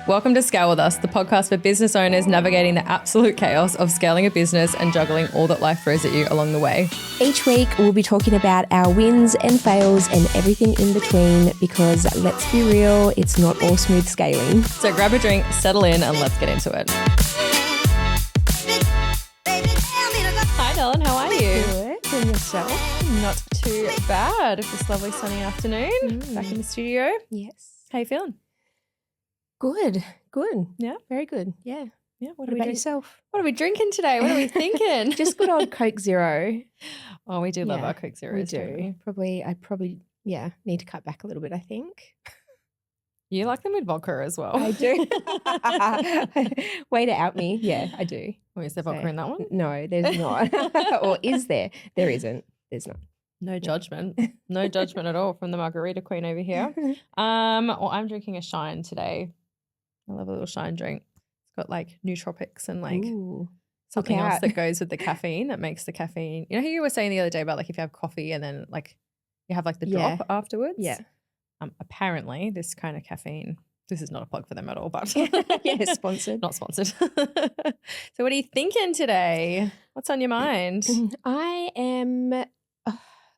Welcome to Scale With Us, the podcast for business owners navigating the absolute chaos of scaling a business and juggling all that life throws at you along the way. Each week, we'll be talking about our wins and fails and everything in between because let's be real, it's not all smooth scaling. So grab a drink, settle in, and let's get into it. Hi, Dylan. How are you? Good. And yourself? Not too bad. It's this lovely sunny afternoon. Back in the studio. Yes. How you feeling? Good. Yeah? Very good. Yeah. Yeah. What about yourself? What are we drinking today? What are we thinking? Just good old Coke Zero. Oh, we do love Yeah, our Coke Zeros. We don't do. I'd probably need to cut back a little bit, I think. You like them with vodka as well. I do. Way to out me. Yeah, I do. Oh, is there vodka in that one? No, there's not. Or is there? There isn't. There's not. No judgment. No judgment at all from the margarita queen over here. Well, I'm drinking a Shine today. I love a little Shine drink. It's got like nootropics and like something else that goes with the caffeine that makes the caffeine. You know how you were saying the other day about like if you have coffee and then like you have like the drop afterwards? Yeah. Apparently this kind of caffeine, this is not a plug for them at all, but yeah, sponsored. Not sponsored. So what are you thinking today? What's on your mind? I am,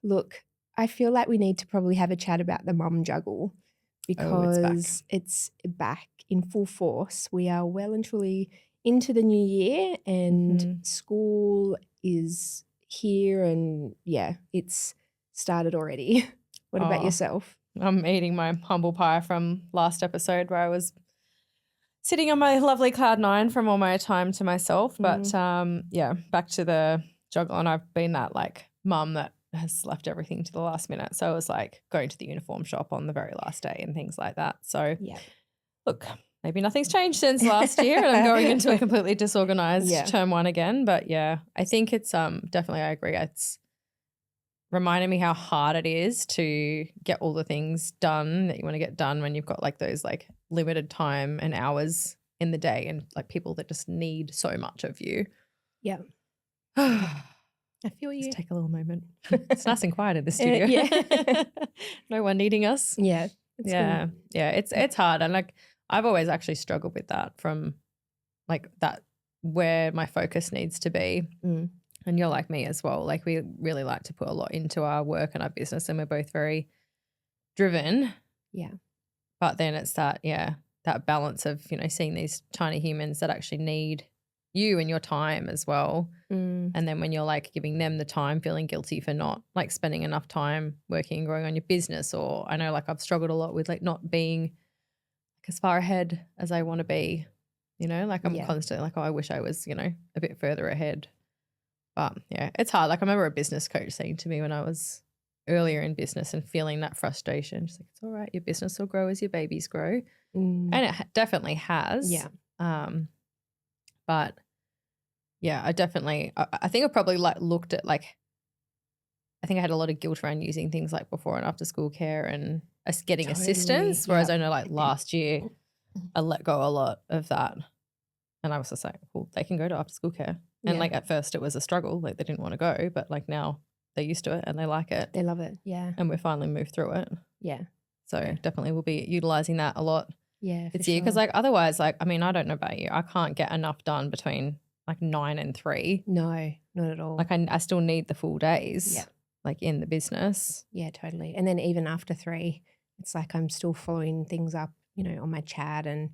look, I feel like we need to probably have a chat about the mum juggle because it's back in full force. We are well and truly into the new year and school is here and it's started already. What about yourself? I'm eating my humble pie from last episode where I was sitting on my lovely cloud9 from all my time to myself. But back to the juggle. And I've been that like mum that has left everything to the last minute. So I was like going to the uniform shop on the very last day and things like that. So look, maybe nothing's changed since last year and I'm going into a completely disorganized term one again. But yeah, I think it's definitely, I agree. It's reminded me how hard it is to get all the things done that you want to get done when you've got like those like limited time and hours in the day and like people that just need so much of you. Yeah. I feel you. Just take a little moment. It's nice and quiet in the studio. No one needing us. Yeah. Yeah. It's hard. And like I've always actually struggled with that from like that where my focus needs to be. And you're like me as well. Like we really like to put a lot into our work and our business and we're both very driven. Yeah. But then it's that balance of, you know, seeing these tiny humans that actually need you and your time as well. And then when you're like giving them the time, feeling guilty for not like spending enough time working and growing on your business. Or I know like I've struggled a lot with like not being like as far ahead as I want to be, you know, like I'm constantly like, oh, I wish I was, you know, a bit further ahead. But yeah, it's hard. Like I remember a business coach saying to me when I was earlier in business and feeling that frustration, she's like, it's all right. Your business will grow as your babies grow. And it definitely has. Yeah. But yeah, I think I probably like looked at like, I think I had a lot of guilt around using things like before and after school care and getting assistance. Whereas I know like last year I let go a lot of that. And I was just like, well, they can go to after school care. And like at first it was a struggle, like they didn't want to go, but like now they're used to it and they like it. They love it. Yeah. And we finally moved through it. Yeah. So definitely we'll be utilizing that a lot. Yeah. This year. Because like otherwise, like, I mean, I don't know about you. I can't get enough done between like 9 and 3. No, not at all. Like I still need the full days. Yeah. Like in the business. Yeah, totally. And then even after 3, it's like I'm still following things up, you know, on my chat and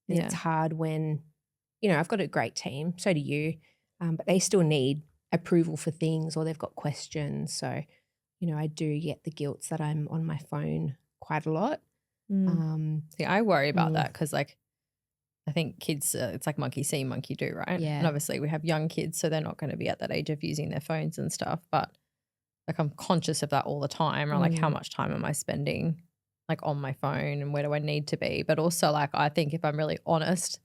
it's hard when, you know, I've got a great team. So do you. But they still need approval for things or they've got questions. So, you know, I do get the guilt that I'm on my phone quite a lot. See, I worry about that because like I think kids, it's like monkey see, monkey do, right? Yeah. And obviously we have young kids, so they're not going to be at that age of using their phones and stuff. But like I'm conscious of that all the time. Or like how much time am I spending like on my phone and where do I need to be? But also like I think if I'm really honest,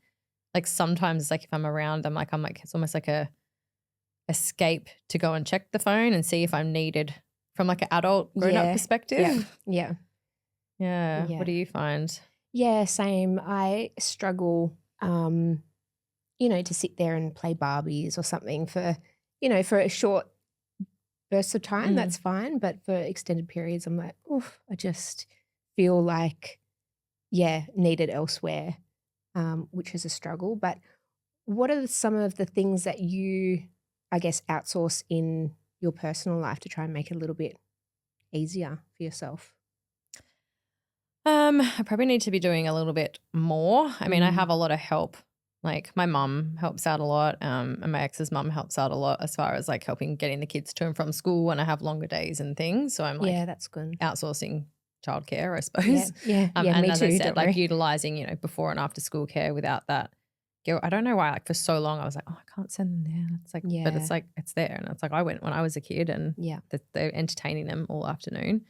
like sometimes like if I'm around, I'm like it's almost like a escape to go and check the phone and see if I'm needed from like an adult grown-up perspective. Yeah. What do you find? Yeah, same. I struggle, you know, to sit there and play Barbies or something for, you know, for a short burst of time, that's fine. But for extended periods, I'm like, oof, I just feel like, needed elsewhere. which is a struggle. But what are some of the things that you, I guess, outsource in your personal life to try and make it a little bit easier for yourself? I probably need to be doing a little bit more. I mean, I have a lot of help. Like my mum helps out a lot, and my ex's mum helps out a lot as far as like helping getting the kids to and from school when I have longer days and things. So I'm like, Yeah, that's good. outsourcing childcare, I suppose. Yeah, And me as too, I said, don't like worry. utilizing, before and after school care without that guilt. I don't know why, like for so long I was like, oh, I can't send them there. It's like, but it's like, it's there. And it's like, I went when I was a kid and they're entertaining them all afternoon.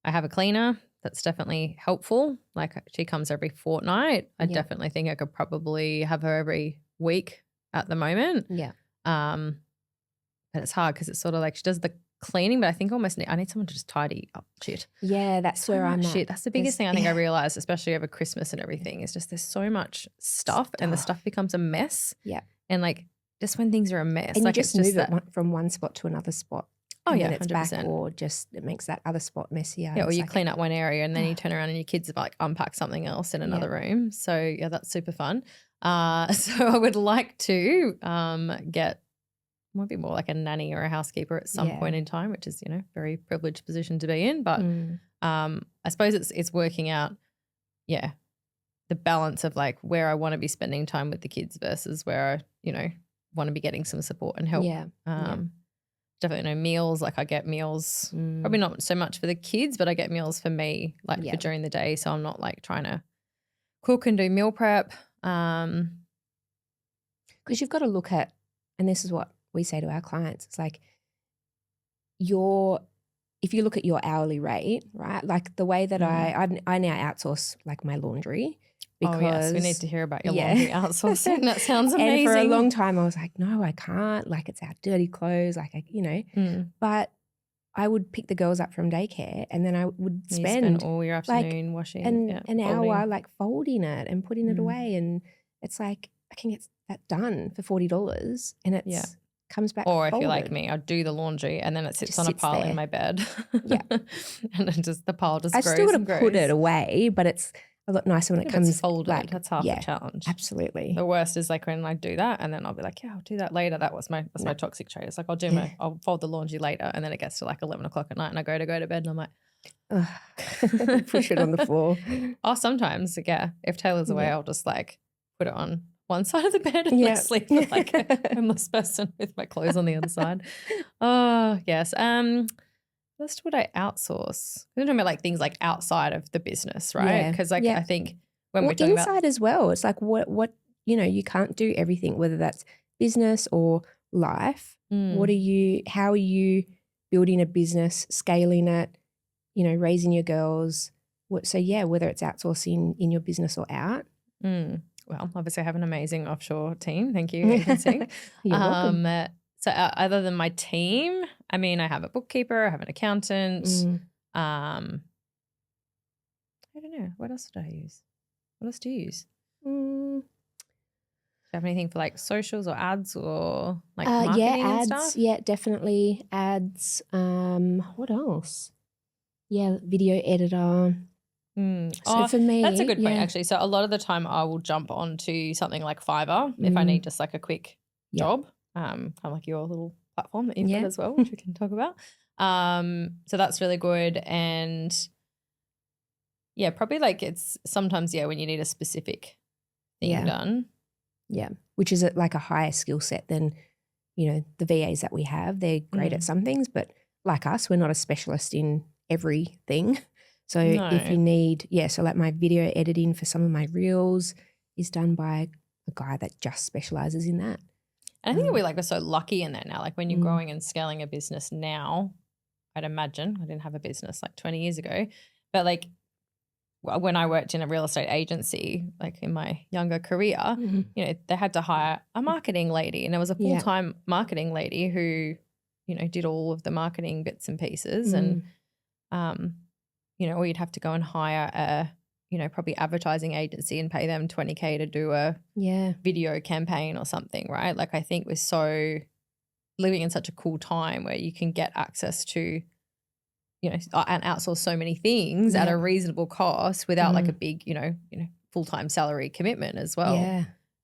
I have a cleaner. That's definitely helpful. Like she comes every fortnight. I definitely think I could probably have her every week at the moment. Yeah. But it's hard because it's sort of like she does the cleaning, but I think I need someone to just tidy up shit. Yeah, that's So where I'm much at. shit. That's the biggest thing I think I realized, especially over Christmas and everything, is just there's so much stuff and the stuff becomes a mess. Yeah. And like just when things are a mess, And like you just it's move it from one spot to another spot. Oh and yeah, then it's 100%. back, or just it makes that other spot messier. Yeah, or It's you like, clean up one area and then you turn around and your kids have like unpacked something else in another room. So yeah, that's super fun. So I would like to get might be more like a nanny or a housekeeper at some point in time, which is, very privileged position to be in. But I suppose it's working out, the balance of like where I want to be spending time with the kids versus where I, want to be getting some support and help. Definitely no meals. Like I get meals, probably not so much for the kids, but I get meals for me, like for during the day. So I'm not like trying to cook and do meal prep. Because you've got to look at, and this is what we say to our clients, it's like if you look at your hourly rate, right? Like the way that I now outsource like my laundry. Because, yes, we need to hear about your laundry outsourcing. That sounds amazing. And for a long time I was like, no, I can't. Like it's our dirty clothes, like, But I would pick the girls up from daycare and then I would spend all your afternoon washing. An hour like folding it and putting it away. And it's like I can get that done for $40 and it's comes back Or if folded. you're like me, I'd do the laundry and then it sits on a pile in my bed. Yeah. And then the pile just I grows. still got and to grows. put it away, but it's a lot nicer when it comes folded. like, that's half the challenge. Absolutely. The worst is like when I do that and then I'll be like, I'll do that later. That's my toxic trait. It's like I'll fold the laundry later and then it gets to like 11 o'clock at night and I go to bed and I'm like, push it on the floor. Oh, sometimes, if Taylor's away, I'll just like put it on one side of the bed and like sleep like a homeless person with my clothes on the other side. Oh, yes. What would I outsource? We're talking about like things like outside of the business, right? Because I think when we're talking inside as well, it's like what you can't do everything, whether that's business or life. How are you building a business, scaling it, raising your girls? Whether it's outsourcing in your business or out. Well, obviously I have an amazing offshore team. Thank you, agency. You're welcome. So other than my team, I mean, I have a bookkeeper, I have an accountant. I don't know. What else did I use? What else do you use? Do you have anything for like socials or ads or like marketing ads, and stuff? Yeah, definitely ads. What else? Yeah, video editor. So for me, that's a good point actually. So a lot of the time I will jump onto something like Fiverr if I need just like a quick job, kind of like your little platform that you've got as well, which we can talk about. So that's really good. And probably like it's sometimes when you need a specific thing done. Yeah, which is like a higher skill set than the VAs that we have. They're great at some things, but like us, we're not a specialist in everything. So if you need, so like my video editing for some of my reels is done by a guy that just specializes in that. And I think we're so lucky in that now. Like when you're growing and scaling a business now, I'd imagine, I didn't have a business like 20 years ago, but like when I worked in a real estate agency, like in my younger career, they had to hire a marketing lady and there was a full-time marketing lady who, did all of the marketing bits and pieces and, or you'd have to go and hire a, probably advertising agency and pay them $20,000 to do a video campaign or something, right? Like I think we're so living in such a cool time where you can get access to, and outsource so many things at a reasonable cost without like a big, full-time salary commitment as well. Yeah.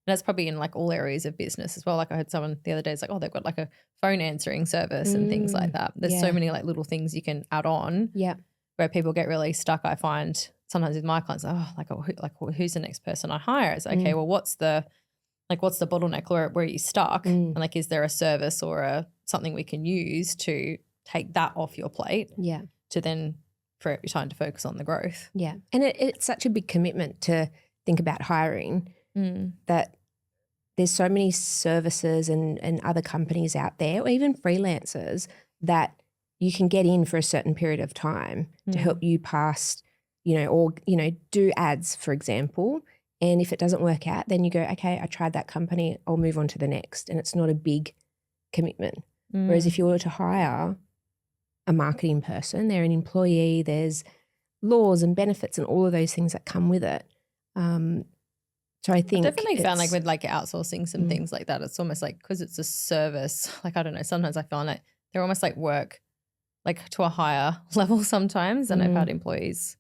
And that's probably in like all areas of business as well. Like I heard someone the other day, it's like, oh, they've got like a phone answering service and things like that. There's so many like little things you can add on. Yeah. Where people get really stuck, I find sometimes with my clients, who's the next person I hire? It's okay, well, what's the bottleneck where are you stuck? And like, is there a service or something we can use to take that off your plate? Yeah. To then free up your time to focus on the growth. Yeah. And it's such a big commitment to think about hiring that there's so many services and other companies out there, or even freelancers, that you can get in for a certain period of time to help you pass, or, do ads, for example. And if it doesn't work out, then you go, okay, I tried that company, I'll move on to the next. And it's not a big commitment. Whereas if you were to hire a marketing person, they're an employee, there's laws and benefits and all of those things that come with it. So I think I've definitely found like with like outsourcing some things like that, it's almost like because it's a service, like I don't know, sometimes I find like they're almost like work like to a higher level sometimes than I've had employees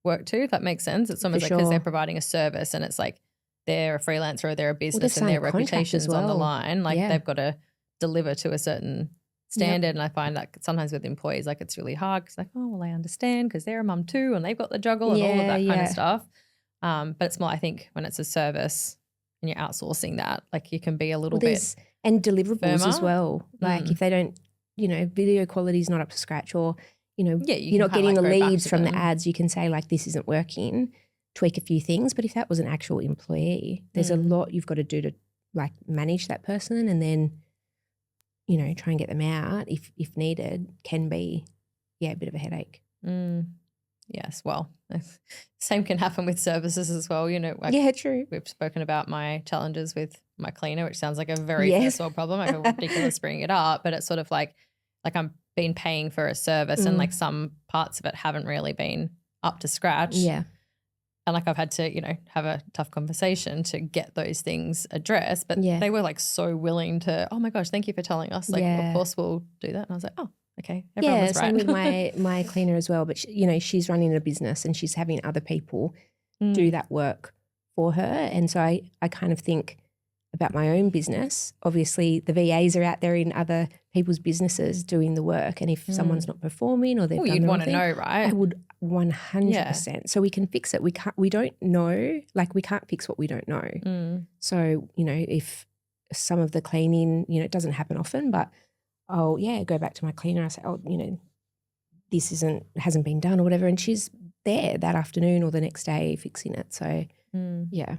work to, if that makes sense. It's almost like because they're providing a service and it's like they're a freelancer or they're a business and their reputation's on the line. Like they've got to deliver to a certain standard. And I find that sometimes with employees, like it's really hard because like, oh, well, I understand because they're a mum too and they've got the juggle and all of that kind of stuff. But it's more, I think, when it's a service and you're outsourcing that, like you can be a little bit and deliverables firmer as well. Like if they don't, video quality is not up to scratch, or you're not getting the leads from the ads, you can say like this isn't working, tweak a few things. But if that was an actual employee, there's a lot you've got to do to like manage that person, and then try and get them out if needed can be a bit of a headache. Yes, well, same can happen with services as well. True. We've spoken about my challenges with my cleaner, which sounds like a very first world problem. I feel ridiculous bringing it up, but it's sort of like I'm been paying for a service and like some parts of it haven't really been up to scratch. Yeah. And like I've had to, have a tough conversation to get those things addressed. But they were like so willing to, oh my gosh, thank you for telling us. Like, of course we'll do that. And I was like, oh, okay. Everyone was right. Same with my cleaner as well. But, she's running a business and she's having other people do that work for her. And so I kind of think about my own business. Obviously, the VAs are out there in other people's businesses doing the work. And if someone's not performing or they've done you'd want to know, right? I would 100%. So we can fix it. We don't know, like we can't fix what we don't know. So, if some of the cleaning, it doesn't happen often, but I'll, go back to my cleaner. I say, oh, this hasn't been done or whatever. And she's there that afternoon or the next day fixing it. So, yeah.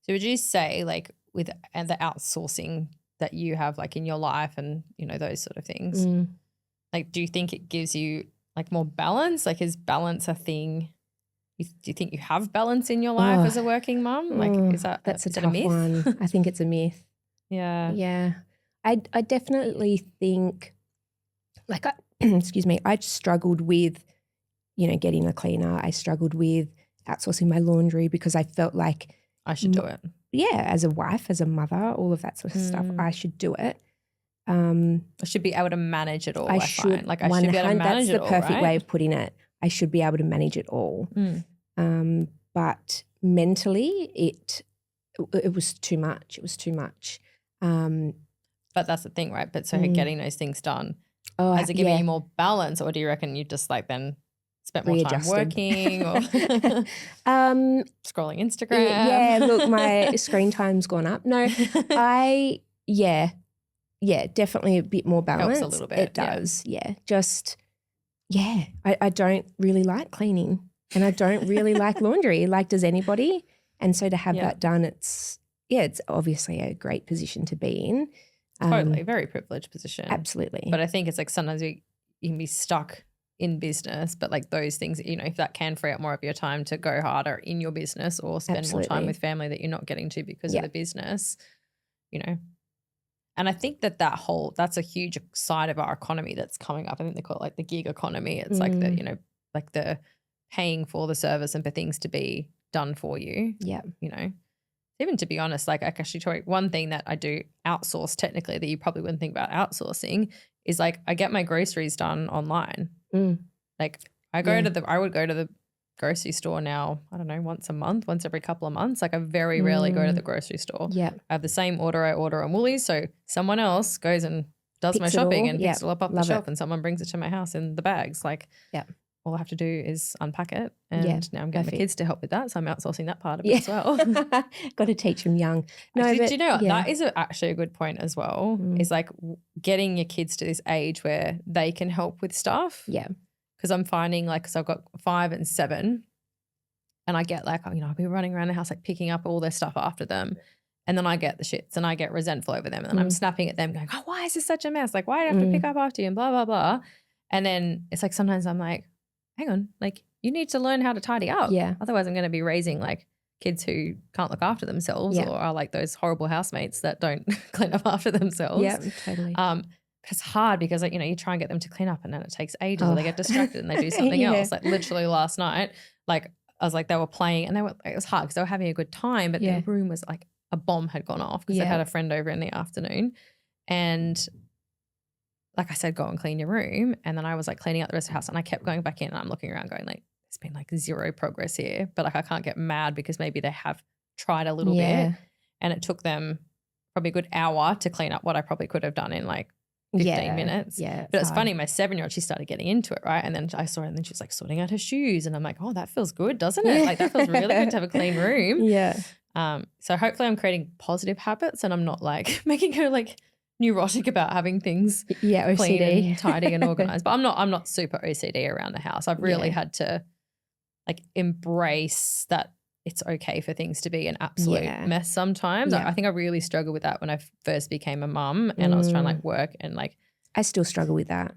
So would you say like with the outsourcing that you have like in your life and, those sort of things, like do you think it gives you like more balance? Like is balance a thing? Do you think you have balance in your life as a working mum? Like that's a tough myth? One. I think it's a myth. Yeah. Yeah. I definitely think like excuse me, I struggled with, getting a cleaner. I struggled with outsourcing my laundry because I felt like I should do it. Yeah, as a wife, as a mother, all of that sort of stuff, I should do it. I should be able to manage it all. I should. Like I should be able to manage it all. That's the perfect way of putting it. I should be able to manage it all. But mentally, it was too much. It was too much. But that's the thing, right? But so getting those things done, has it given you more balance, or do you reckon you just like then spent more time working or scrolling Instagram? Yeah, look, my screen time's gone up. No, definitely a bit more balance. Helps a little bit. It does, Just, I don't really like cleaning and I don't really like laundry. Like, does anybody? And so to have that done, it's obviously a great position to be in. Totally, very privileged position. Absolutely. But I think it's like sometimes you can be stuck in business, but like those things, if that can free up more of your time to go harder in your business or spend more time with family that you're not getting to because of the business, And I think that's a huge side of our economy that's coming up. I think they call it like the gig economy. It's like the, like the paying for the service and for things to be done for you. Yeah. Even to be honest, like I actually one thing that I do outsource technically that you probably wouldn't think about outsourcing is like I get my groceries done online. Like I would go to the grocery store now, I don't know, once a month, once every couple of months. Like I very rarely go to the grocery store. Yeah. I have the same order I order on Woolies. So someone else goes and does my Picks it shopping all. and Yeah. picks it all up off the Love shelf it. and someone brings it to my house in the bags. Like Yeah. all I have to do is unpack it. Yeah, And now I'm getting my perfect. kids to help with that. So I'm outsourcing that part of it as well. Got to teach them young. No, Actually, but do you know what? yeah. That is actually a good point as well, is like getting your kids to this age where they can help with stuff. Yeah. Because I'm finding like, so I've got 5 and 7 and I get like, you know, I'll be running around the house like picking up all their stuff after them. And then I get the shits and I get resentful over them. And then I'm snapping at them going, oh, why is this such a mess? Like, why do I have to pick up after you and blah, blah, blah. And then it's like sometimes I'm like, hang on, like you need to learn how to tidy up. Yeah. Otherwise I'm going to be raising like kids who can't look after themselves or are like those horrible housemates that don't clean up after themselves. Yeah, totally. It's hard because like, you know, you try and get them to clean up and then it takes ages or they get distracted and they do something else. Like literally last night, like I was like, they were playing and it was hard because they were having a good time, but their room was like a bomb had gone off because they had a friend over in the afternoon. And like I said, go and clean your room. And then I was like cleaning out the rest of the house and I kept going back in and I'm looking around going like, there's been like zero progress here. But like I can't get mad because maybe they have tried a little bit and it took them probably a good hour to clean up what I probably could have done in like 15 minutes. Yeah. But it's funny, my 7-year-old, she started getting into it, right? And then I saw her and then she was like sorting out her shoes. And I'm like, oh, that feels good, doesn't it? Like that feels really good to have a clean room. Yeah. So hopefully I'm creating positive habits and I'm not like making her like neurotic about having things OCD. clean and tidy and organized. But I'm not super OCD around the house. I've really had to like embrace that it's okay for things to be an absolute mess sometimes. I think I really struggled with that when I first became a mum and I was trying to like work and like. I still struggle with that.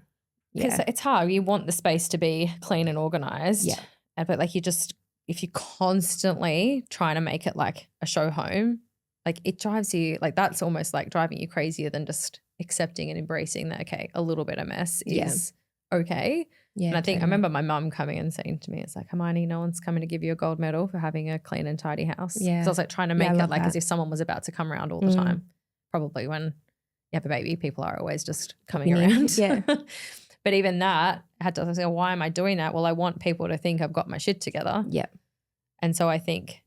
Because it's hard. You want the space to be clean and organized. Yeah. But like if you're constantly trying to make it like a show home, like it drives you, like that's almost like driving you crazier than just accepting and embracing that, okay, a little bit of mess is okay. Yeah, and I think I remember my mum coming and saying to me, it's like, Hermione, no one's coming to give you a gold medal for having a clean and tidy house. Yeah. Because I was like trying to make it like as if someone was about to come around all the time. Probably when you have a baby, people are always just coming around. Yeah. But even that, I had to say, why am I doing that? Well, I want people to think I've got my shit together. Yeah. And so I think,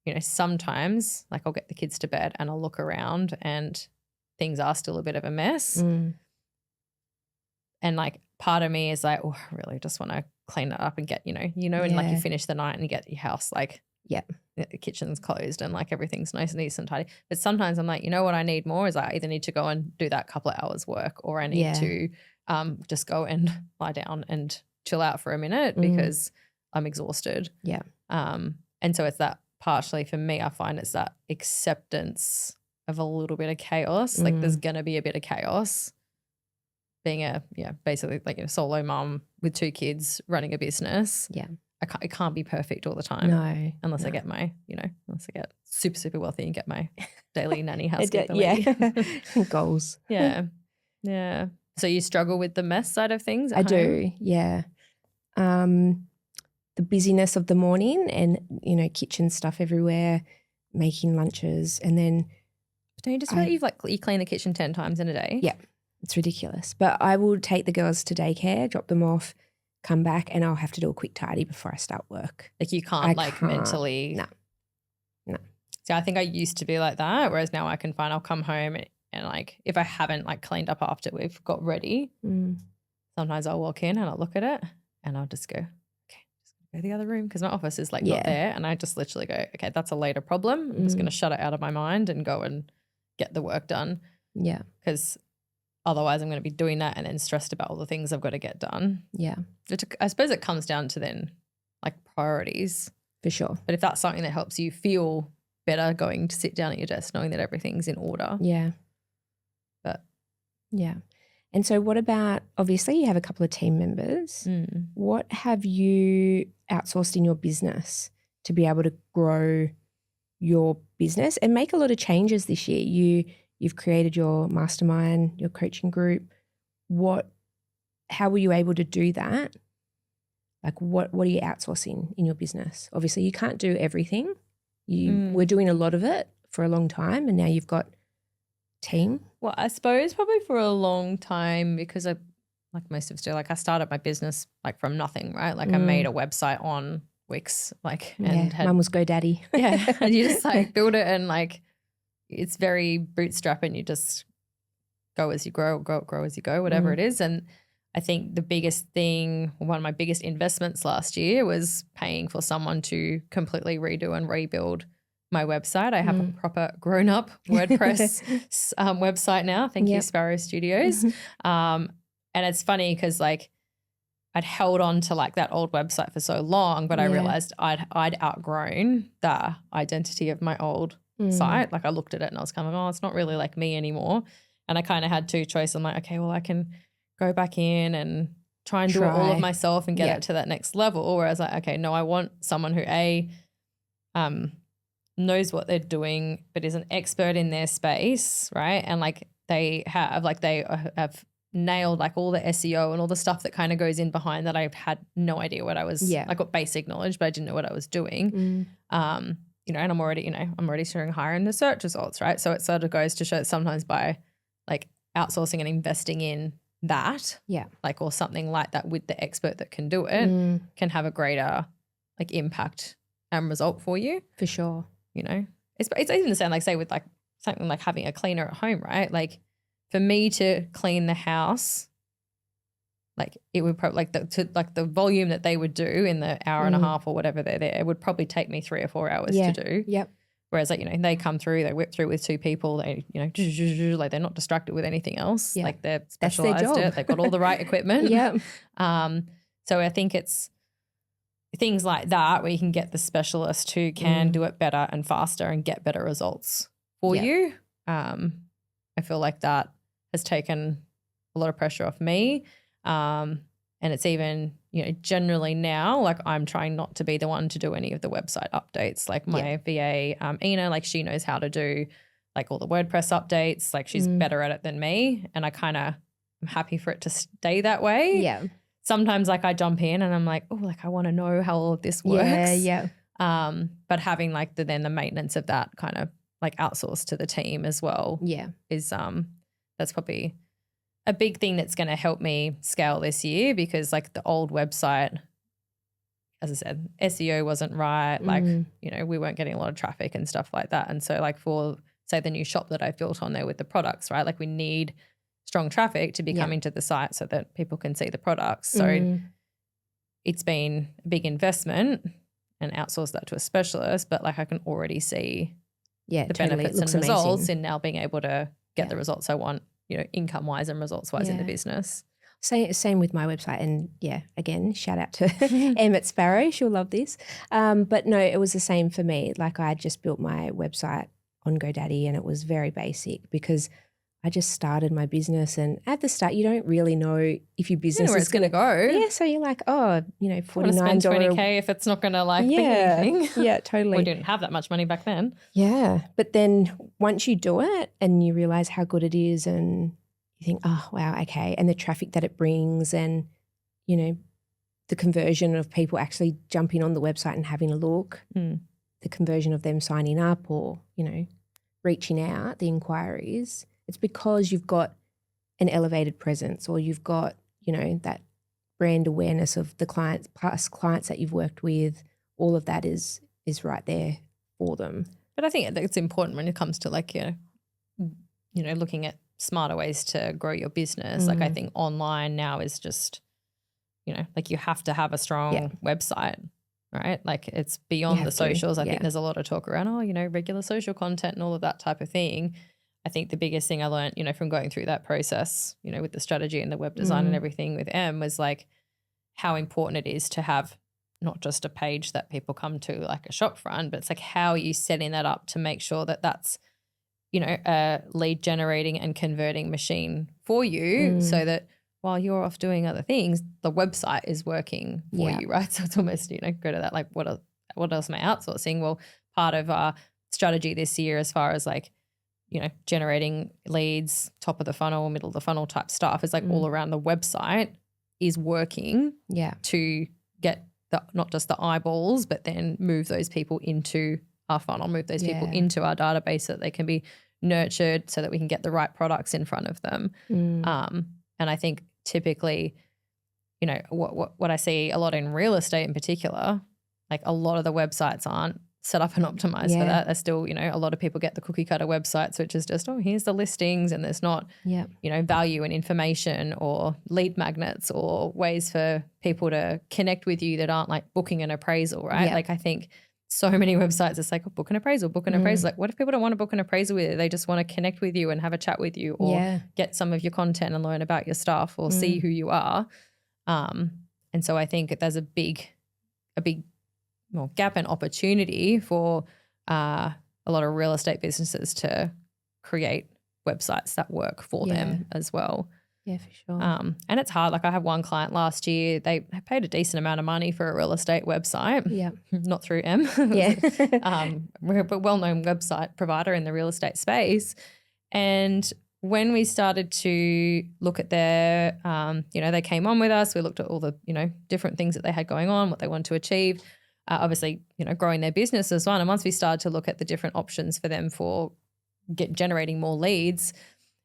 you know, sometimes like I'll get the kids to bed and I'll look around and things are still a bit of a mess. And like part of me is like, oh, I really just want to clean it up and get, and like you finish the night and you get your house like, the kitchen's closed and like everything's nice and neat and tidy. But sometimes I'm like, you know what I need more is I either need to go and do that couple of hours work or I need to just go and lie down and chill out for a minute because I'm exhausted. Yeah. And so it's that partially for me, I find it's that acceptance of a little bit of chaos. Like there's going to be a bit of chaos. Being basically like a solo mom with 2 kids running a business. Yeah. It can't be perfect all the time. No. Unless I get unless I get super, super wealthy and get my daily nanny housekeeper lady. Goals. Yeah. Yeah. So you struggle with the mess side of things at I home? do, yeah. The busyness of the morning and, kitchen stuff everywhere, making lunches and then. Don't you just feel like you clean the kitchen 10 times in a day? Yeah. It's ridiculous. But I will take the girls to daycare, drop them off, come back, and I'll have to do a quick tidy before I start work. Like you can't mentally. No. See, I think I used to be like that, whereas now I can find I'll come home and like if I haven't like cleaned up after we've got ready, sometimes I'll walk in and I'll look at it and I'll just go, okay, just go to the other room because my office is like not there and I just literally go, okay, that's a later problem. I'm just going to shut it out of my mind and go and get the work done. Yeah. Because otherwise I'm going to be doing that and then stressed about all the things I've got to get done. Yeah. I suppose it comes down to then like priorities. For sure. But if that's something that helps you feel better going to sit down at your desk knowing that everything's in order. Yeah. But. Yeah. And so what about, obviously you have a couple of team members. What have you outsourced in your business to be able to grow your business and make a lot of changes this year? You've created your mastermind, your coaching group. How were you able to do that? Like what are you outsourcing in your business? Obviously you can't do everything. You were doing a lot of it for a long time and now you've got team. Well, I suppose probably for a long time because I, like most of us do, like I started my business like from nothing, right? Like I made a website on Wix, like, Yeah, and had, mine was GoDaddy. yeah, and you just like build it and like it's very bootstrap and you just go as you grow as you go, whatever it is. And I think the biggest thing, one of my biggest investments last year was paying for someone to completely redo and rebuild my website. I have a proper grown-up WordPress website now. Thank you, Sparrow Studios. And it's funny because like I'd held on to like that old website for so long, but I realized I'd outgrown the identity of my old site. Like I looked at it and I was kind of like, oh, it's not really like me anymore. And I kind of had two choices. I'm like, okay, well, I can go back in and try and do it all of myself and get it to that next level. Whereas like, okay, no, I want someone who knows what they're doing, but is an expert in their space, right? And like they have nailed like all the SEO and all the stuff that kind of goes in behind that. I had no idea what I was. I got basic knowledge, but I didn't know what I was doing. You know, and I'm already showing higher in the search results, right? So it sort of goes to show that sometimes by like outsourcing and investing in that, like, or something like that with the expert that can do it, can have a greater like impact and result for you. For sure. You know, it's even the same, like say with like something like having a cleaner at home, right? Like for me to clean the house, like it would probably like the volume that they would do in the hour and a half or whatever they're there, it would probably take me 3 or 4 hours to do. Yep. Whereas like, you know, they come through, they whip through with 2 people, they, you know, like they're not distracted with anything else. Like they're specialized it. They've got all the right equipment. So I think it's things like that where you can get the specialist who can do it better and faster and get better results for you. I feel like that has taken a lot of pressure off me. And it's even, you know, generally now, like I'm trying not to be the one to do any of the website updates. Like my VA, Ina, like she knows how to do like all the WordPress updates. Like she's better at it than me. And I kind of am happy for it to stay that way. Yeah. Sometimes like I jump in and I'm like, oh, like I want to know how all of this works. Yeah. But having like then the maintenance of that kind of like outsourced to the team as well. Is that's probably a big thing that's going to help me scale this year, because like the old website, as I said, SEO wasn't right. Like, you know, we weren't getting a lot of traffic and stuff like that. And so like for say the new shop that I've built on there with the products, right? Like we need strong traffic to be coming to the site so that people can see the products. So it's been a big investment and outsource that to a specialist, but like I can already see the benefits and results in now being able to get the results I want, you know, income-wise and results-wise in the business. Same with my website. And again, shout out to Em at Sparrow. She'll love this. But no, it was the same for me. Like I just built my website on GoDaddy and it was very basic because I just started my business, and at the start you don't really know if your business is going to go. Yeah, so you're like, oh, you know, $49. Spend $20K if it's not going to like be anything. Yeah, totally. We didn't have that much money back then. Yeah, but then once you do it and you realize how good it is, and you think, oh wow, okay, and the traffic that it brings, and you know, the conversion of people actually jumping on the website and having a look, the conversion of them signing up or you know, reaching out, the inquiries. It's because you've got an elevated presence, or you've got, you know, that brand awareness of the clients, plus clients that you've worked with. All of that is right there for them. But I think it's important when it comes to like, you know, looking at smarter ways to grow your business. Like I think online now is just, you know, like you have to have a strong website, right? Like it's beyond the socials. I think there's a lot of talk around, oh, you know, regular social content and all of that type of thing. I think the biggest thing I learned, you know, from going through that process, you know, with the strategy and the web design and everything with Em was like how important it is to have not just a page that people come to like a shop front, but it's like how are you setting that up to make sure that that's, you know, a lead generating and converting machine for you so that while you're off doing other things, the website is working for you, right? So it's almost, you know, go to that like what else am I outsourcing? Well, part of our strategy this year as far as like, you know, generating leads, top of the funnel, middle of the funnel type stuff is like all around the website is working to get not just the eyeballs, but then move those people into our funnel, move those people into our database so that they can be nurtured so that we can get the right products in front of them. And I think typically, you know, what I see a lot in real estate in particular like a lot of the websites aren't set up and optimized for that. There's still, a lot of people get the cookie cutter websites, which is just, here's the listings, and there's not, value and information or lead magnets or ways for people to connect with you that aren't like booking an appraisal, right? Like I think so many websites, it's like, book an appraisal. Like what if people don't want to book an appraisal with you? They just want to connect with you and have a chat with you or get some of your content and learn about your stuff or see who you are. And so I think there's a big gap and opportunity for a lot of real estate businesses to create websites that work for them as well. Yeah, for sure. And it's hard. Like I have one client last year, they paid a decent amount of money for a real estate website. Yeah. Not through M. We're a well-known website provider in the real estate space. And when we started to look at their, they came on with us, we looked at all the, different things that they had going on, what they wanted to achieve. Obviously, growing their business as well. And once we started to look at the different options for them for generating more leads,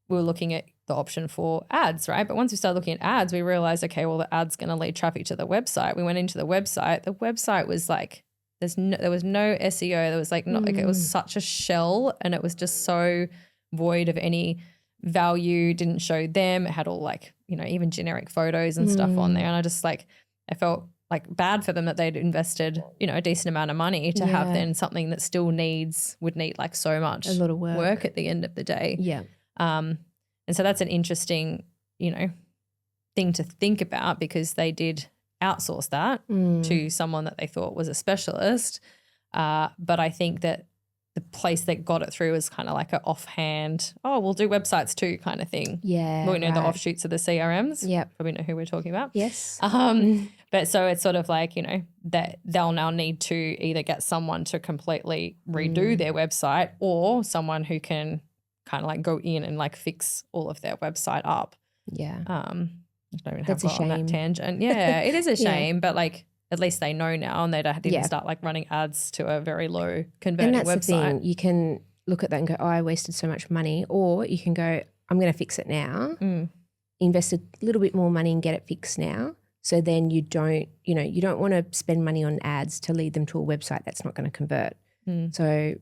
we were looking at the option for ads, right? But once we started looking at ads, we realized, okay, well, the ad's going to lead traffic to the website. We went into the website. The website was like, there was no SEO. There was like, not like it was such a shell, and it was just so void of any value. Didn't show them. It had all like, even generic photos and stuff on there. And I felt like bad for them that they'd invested, a decent amount of money to have then something that still would need like so much a lot of work at the end of the day. Yeah. And so that's an interesting, thing to think about, because they did outsource that to someone that they thought was a specialist. But I think that the place that got it through was kind of like an offhand, we'll do websites too kind of thing. Yeah. We know the offshoots of the CRMs. Yeah. Probably know who we're talking about. Yes. But so it's sort of like, that they'll now need to either get someone to completely redo their website, or someone who can kind of like go in and like fix all of their website up. Yeah. I don't even That's have a got on that shame. tangent. Yeah, it is a shame, but like at least they know now, and they didn't start like running ads to a very low converting and that's website. the thing. You can look at that and go, I wasted so much money, or you can go, I'm going to fix it now, invest a little bit more money and get it fixed now. So then you don't want to spend money on ads to lead them to a website that's not going to convert. So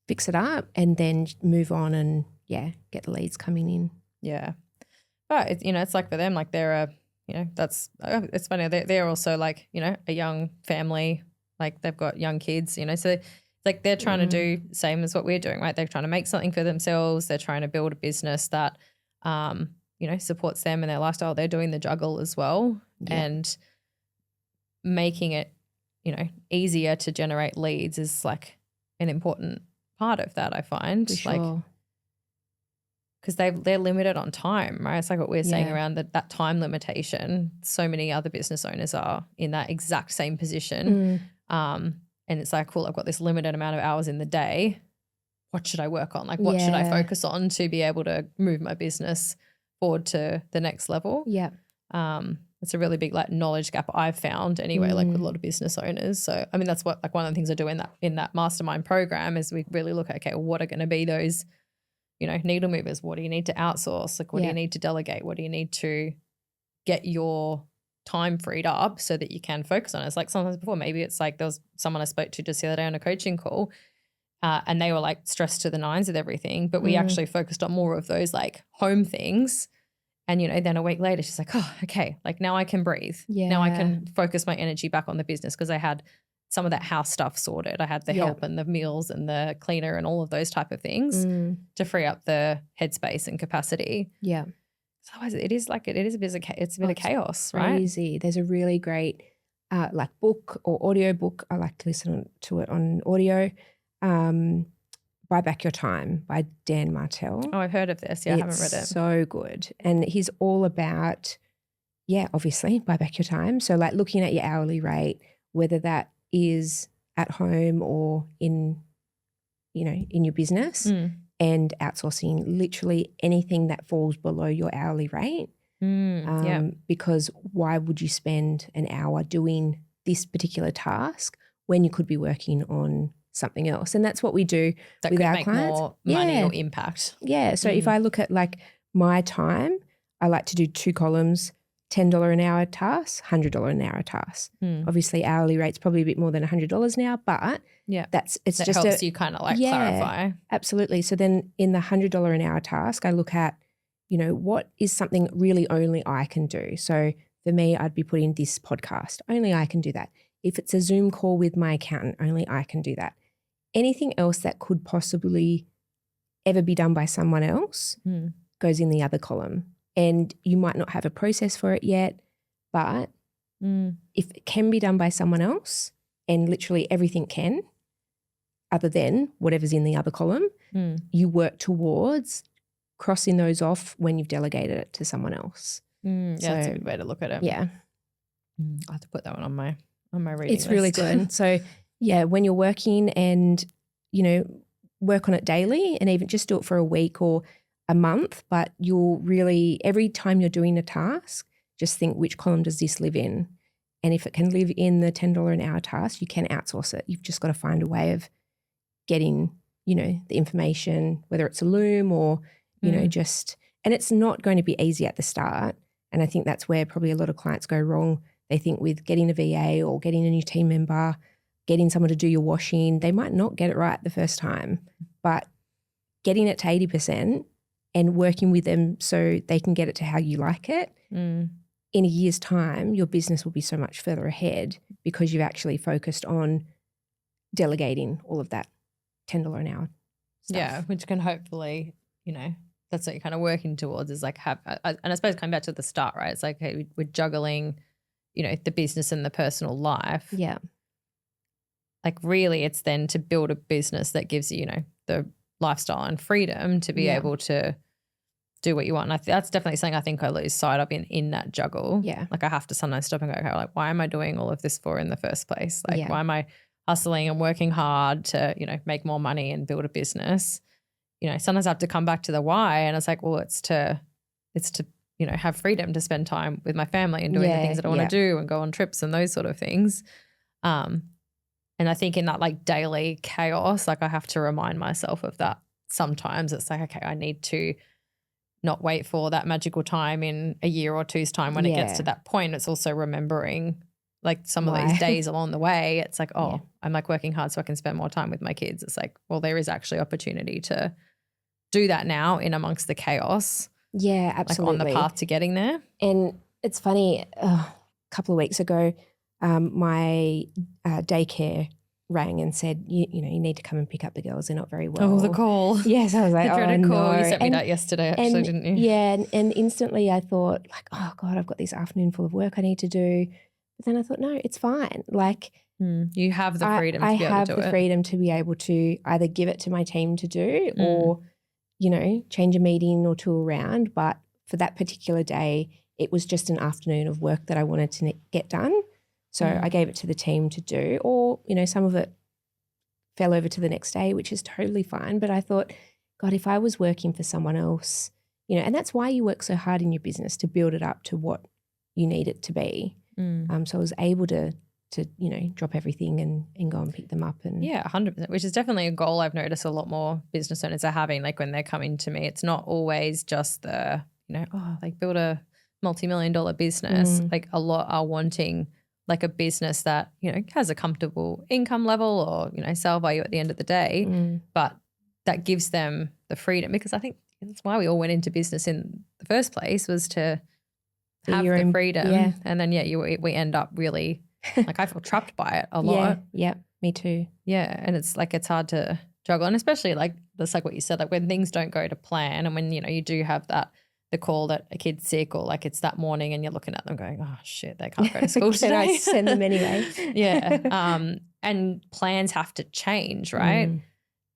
fix it up and then move on and get the leads coming in. Yeah. But it's, it's like for them, like they're it's funny. They're also like, a young family, like they've got young kids, so it's like they're trying to do same as what we're doing, right? They're trying to make something for themselves. They're trying to build a business that, supports them and their lifestyle. They're doing the juggle as well and making it, easier to generate leads is like an important part of that, I find. For sure. Like, because they're limited on time, right? It's like what we're saying around that time limitation. So many other business owners are in that exact same position. And it's like, cool, I've got this limited amount of hours in the day. What should I work on? Like, what should I focus on to be able to move my business forward to the next level? Yeah. It's a really big like knowledge gap I've found anyway, like with a lot of business owners. So, I mean, that's what like one of the things I do in that mastermind program is we really look at, okay, what are going to be those needle movers? What do you need to outsource? Like, what do you need to delegate? What do you need to get your time freed up so that you can focus on it? It's like sometimes before, maybe it's like there was someone I spoke to just the other day on a coaching call and they were like stressed to the nines with everything, but we actually focused on more of those like home things. And, then a week later, she's like, oh, okay, like now I can breathe. Yeah. Now I can focus my energy back on the business because I had some of that house stuff sorted. I had the help and the meals and the cleaner and all of those type of things to free up the headspace and capacity. Yeah. So otherwise it is a bit of chaos, right? Crazy. There's a really great like book or audio book. I like to listen to it on audio. Buy Back Your Time by Dan Martell. Oh, I've heard of this. Yeah, I haven't read it. So good. And he's all about, obviously, buy back your time. So like looking at your hourly rate, whether that is at home or in your business and outsourcing literally anything that falls below your hourly rate. Because why would you spend an hour doing this particular task when you could be working on something else? And that's what we do that with could our make clients. More money or impact. Yeah. So if I look at like my time, I like to do 2 columns, $10 an hour tasks, $100 an hour tasks. Obviously, hourly rate's probably a bit more than $100 now, but that just helps you kind of like clarify. Absolutely. So then in the $100 an hour task, I look at, what is something really only I can do. So for me, I'd be putting this podcast. Only I can do that. If it's a Zoom call with my accountant, only I can do that. Anything else that could possibly ever be done by someone else goes in the other column. And you might not have a process for it yet, but if it can be done by someone else, and literally everything can, other than whatever's in the other column, you work towards crossing those off when you've delegated it to someone else. That's a good way to look at it. Yeah. I'll have to put that one on my reading It's list. really good. So when you're working and, work on it daily and even just do it for a week or a month, but you'll really, every time you're doing a task, just think which column does this live in? And if it can live in the $10 an hour task, you can outsource it. You've just got to find a way of getting, the information, whether it's a Loom or, just, and it's not going to be easy at the start. And I think that's where probably a lot of clients go wrong. They think with getting a VA or getting a new team member, getting someone to do your washing, they might not get it right the first time, but getting it to 80% and working with them so they can get it to how you like it, in a year's time, your business will be so much further ahead because you've actually focused on delegating all of that $10 an hour stuff. Yeah, which can hopefully, that's what you're kind of working towards is like have, and I suppose coming back to the start, right? It's like, okay, we're juggling, the business and the personal life. Yeah. Like really it's then to build a business that gives you, the lifestyle and freedom to be able to do what you want. And that's definitely something I think I lose sight of in that juggle. Yeah. Like I have to sometimes stop and go, okay, like why am I doing all of this for in the first place? Like why am I hustling and working hard to, make more money and build a business? Sometimes I have to come back to the why and it's like, well, it's to have freedom to spend time with my family and doing the things that I want to do and go on trips and those sort of things. And I think in that like daily chaos, like I have to remind myself of that. Sometimes it's like, okay, I need to not wait for that magical time in a year or two's time when it gets to that point. It's also remembering like some of these days along the way. It's like, I'm like working hard so I can spend more time with my kids. It's like, well, there is actually opportunity to do that now in amongst the chaos. Yeah, absolutely. Like on the path to getting there. And it's funny, a couple of weeks ago, my daycare rang and said, you need to come and pick up the girls. They're not very well. Oh, the call. Yes, I was like, the dreaded call. No. You sent me that yesterday actually, didn't you? Yeah, and instantly I thought like, oh God, I've got this afternoon full of work I need to do. But then I thought, no, it's fine. Like you have the freedom to be able to do it. I have the freedom to be able to either give it to my team to do or, change a meeting or two around. But for that particular day, it was just an afternoon of work that I wanted to get done. So I gave it to the team to do, or, some of it fell over to the next day, which is totally fine. But I thought, God, if I was working for someone else, and that's why you work so hard in your business to build it up to what you need it to be. So I was able to drop everything and go and pick them up. And 100%, which is definitely a goal I've noticed a lot more business owners are having. Like when they're coming to me, it's not always just the, like build a multi-million-dollar business. Like a lot are wanting like a business that, has a comfortable income level or, sell value at the end of the day, but that gives them the freedom, because I think that's why we all went into business in the first place, was to have the freedom. Yeah. And then, we end up really, like I feel trapped by it a lot. Yeah, me too. Yeah. And it's like, it's hard to juggle. And especially like, that's like what you said, like when things don't go to plan and when, you do have the call that a kid's sick or like it's that morning and you're looking at them going, oh shit, they can't go to school today. I send them anyway. And plans have to change, right?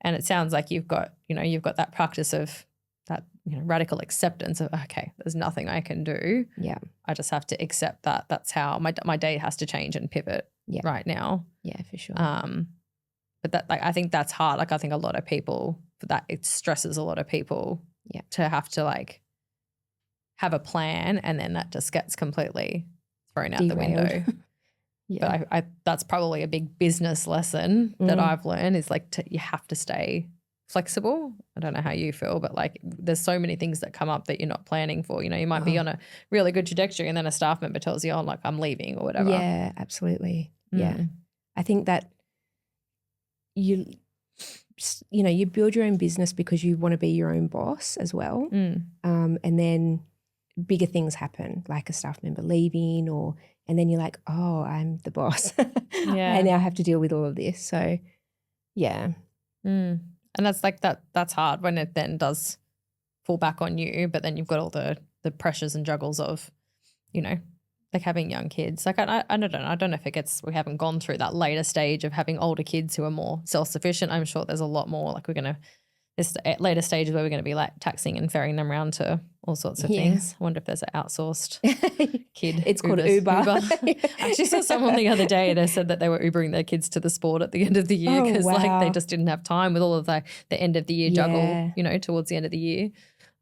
And it sounds like you've got that practice of that, radical acceptance of, okay, there's nothing I can do. Yeah. I just have to accept that that's how my day has to change and pivot right now. Yeah, for sure. But that, like, I think that's hard. Like I think a lot of people, for that, it stresses a lot of people to have to like have a plan and then that just gets completely thrown out the window. But I that's probably a big business lesson that I've learned is like you have to stay flexible. I don't know how you feel, but like there's so many things that come up that you're not planning for. You know, you might be on a really good trajectory and then a staff member tells you, oh, like I'm leaving or whatever. Yeah, absolutely. Yeah. I think that you build your own business because you want to be your own boss as well. And then bigger things happen, like a staff member leaving and then you're like, oh, I'm the boss. I now have to deal with all of this. So, yeah. And that's like that's hard when it then does fall back on you, but then you've got all the pressures and juggles of, you know, like having young kids. Like I don't know. I don't know if we haven't gone through that later stage of having older kids who are more self-sufficient. I'm sure there's a lot more like this later stages where we're going to be like taxing and ferrying them around to all sorts of things. I wonder if there's an outsourced kid. It's called Uber. I actually saw someone the other day, they said that they were Ubering their kids to the sport at the end of the year because like they just didn't have time with all of the end of the year juggle, you know, towards the end of the year.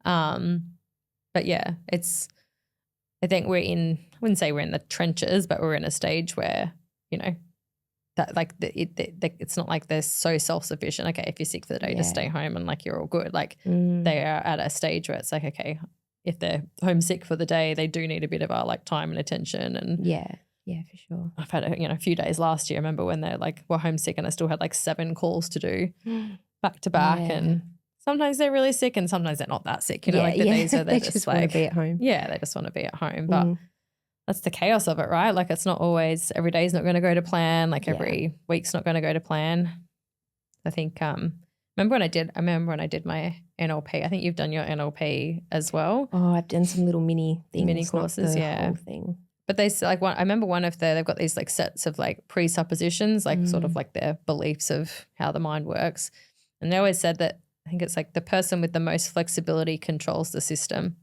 But yeah, I think I wouldn't say we're in the trenches, but we're in a stage where, you know, that like it's not like they're so self-sufficient. Okay, if you're sick for the day, just stay home and like you're all good. Like they are at a stage where it's like, okay, if they're homesick for the day, they do need a bit of our like time and attention. And yeah, for sure. I've had a few days last year. I remember when they like were homesick and I still had like 7 calls to do back to back, and sometimes they're really sick and sometimes they're not that sick. You know, like the days where they just like want to be at home. Yeah, they just want to be at home, but. That's the chaos of it, right? Like it's not always, every day's not going to go to plan. Like every week's not going to go to plan. I think, I remember when I did my NLP. I think you've done your NLP as well. Oh, I've done some little mini things. Mini courses, whole thing. But I remember they've got these like sets of like presuppositions, like sort of like their beliefs of how the mind works. And they always said that, I think it's like the person with the most flexibility controls the system.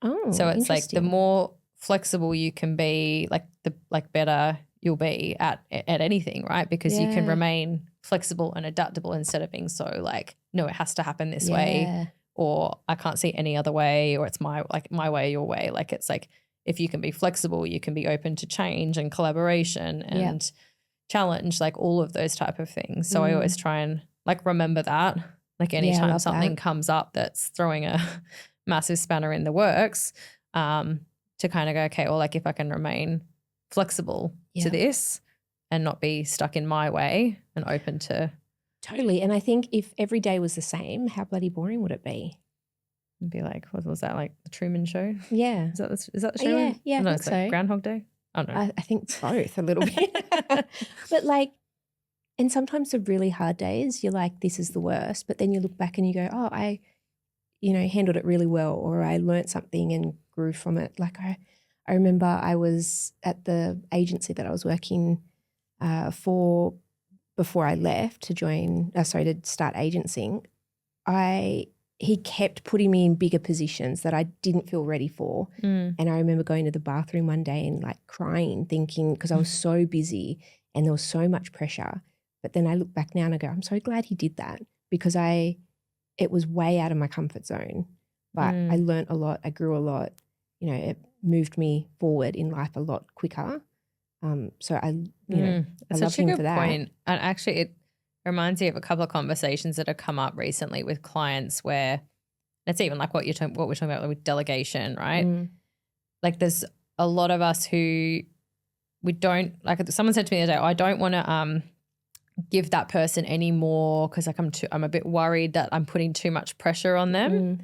Oh, so it's like the more flexible you can be, like better you'll be at anything, right? Because you can remain flexible and adaptable instead of being so like, no, it has to happen this way, or I can't see any other way, or it's my way, your way. Like it's like if you can be flexible, you can be open to change and collaboration and challenge, like all of those type of things. So I always try and like remember that, like anytime something comes up that's throwing a massive spanner in the works, to kind of go, okay, well, like if I can remain flexible to this and not be stuck in my way and open to. Totally. And I think if every day was the same, how bloody boring would it be? It'd be like, what was that, like the Truman Show? Yeah. Is that the show? Yeah, I think so. Like Groundhog Day? I don't know. I think both a little bit. But like, and sometimes the really hard days, you're like, this is the worst. But then you look back and you go, oh, I handled it really well, or I learnt something and grew from it. Like I remember I was at the agency that I was working for before I left to start agencying. He kept putting me in bigger positions that I didn't feel ready for. And I remember going to the bathroom one day and like crying, thinking, because I was so busy and there was so much pressure. But then I look back now and I go, I'm so glad he did that, because it was way out of my comfort zone. But I learnt a lot. I grew a lot. You know, it moved me forward in life a lot quicker. So I love him for that. Point. And actually it reminds me of a couple of conversations that have come up recently with clients where it's even like what we're talking about with delegation, right? Like there's a lot of us who we don't, like someone said to me the other day, I don't want to give that person any more because like I'm a bit worried that I'm putting too much pressure on them.